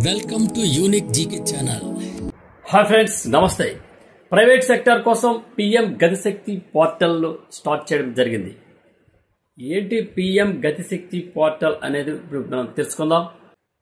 Welcome to unique GK channel. Hi friends, నమస్తే. Private sector కోసం PM గతిశక్తి portal start చేయడం జరిగింది. ఏంటి పిఎం గతిశక్తి పోర్టల్ అనేది ఇప్పుడు మనం తెలుసుకుందాం.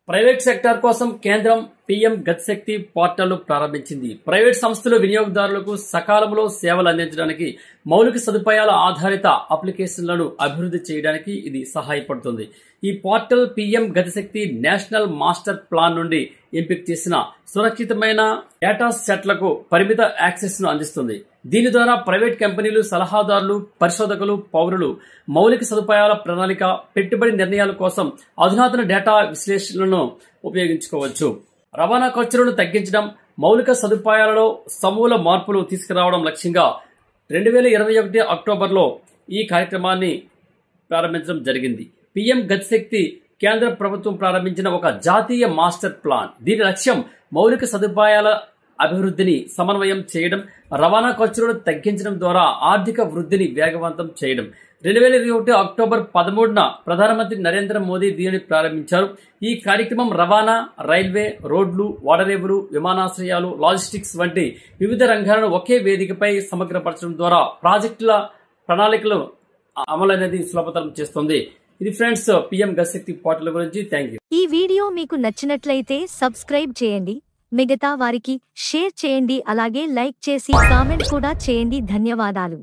ప్రైవేట్ సెక్టార్ కోసం కేంద్రం పిఎం గతిశక్తి పోర్టల్ ప్రారంభించింది. ప్రైవేట్ సంస్థలు వినియోగదారులకు సకాలంలో సేవలు అందించడానికి మౌలిక సదుపాయాల ఆధారిత అప్లికేషన్లను అభివృద్ధి చేయడానికి ఇది సహాయపడుతుంది. ఈ portal PM Gatishakti national master plan నుండి ఎంపిక చేసిన సురక్షితమైన డేటా సెట్లకు పరిమిత యాక్సెస్ ను అందిస్తుంది. దీని ద్వారా ప్రైవేట్ కంపెనీలు, సలహాదారులు, పరిశోధకులు, పౌరులు మౌలిక సదుపాయాల ప్రణాళిక, పెట్టుబడి నిర్ణయాల కోసం అధునాతన డేటా విశ్లేషణలను ఉపయోగించుకోవచ్చు. రవాణా ఖర్చులను తగ్గించడం, మౌలిక సదుపాయాలలో సమూల మార్పులు తీసుకురావడం లక్ష్యంగా 2021 అక్టోబర్లో ఈ కార్యక్రమాన్ని ప్రారంభించడం జరిగింది. పిఎం గతిశక్తి కేంద్ర ప్రభుత్వం ప్రారంభించిన ఒక జాతీయ మాస్టర్ ప్లాన్. దీని లక్ష్యం మౌలిక సదుపాయాల అభివృద్ధిని సమన్వయం చేయడం, రవాణా ఖర్చులను తగ్గించడం ద్వారా ఆర్థిక వృద్ధిని వేగవంతం చేయడం. 2021 అక్టోబర్ 13న ప్రధానమంత్రి నరేంద్ర మోదీ దీనిని ప్రారంభించారు. ఈ కార్యక్రమం రవాణా, రైల్వే, రోడ్లు, ఓడరేవులు, విమానాశ్రయాలు, లాజిస్టిక్స్ వంటి వివిధ రంగాలను ఒకే వేదికపై సమగ్రపరచడం ద్వారా ప్రాజెక్టుల ప్రణాళికలు అమలు అనేది సులభతరం చేస్తుంది. ఇది ఫ్రెండ్స్ పిఎం గతిశక్తి పోర్టల్ గురించి. Thank you. ఈ వీడియో మీకు నచ్చినట్లయితే సబ్స్క్రైబ్ చేయండి, మిగతా వారికి షేర్ చేయండి, అలాగే లైక్ చేసి కామెంట్ కూడా చేయండి. ధన్యవాదాలు.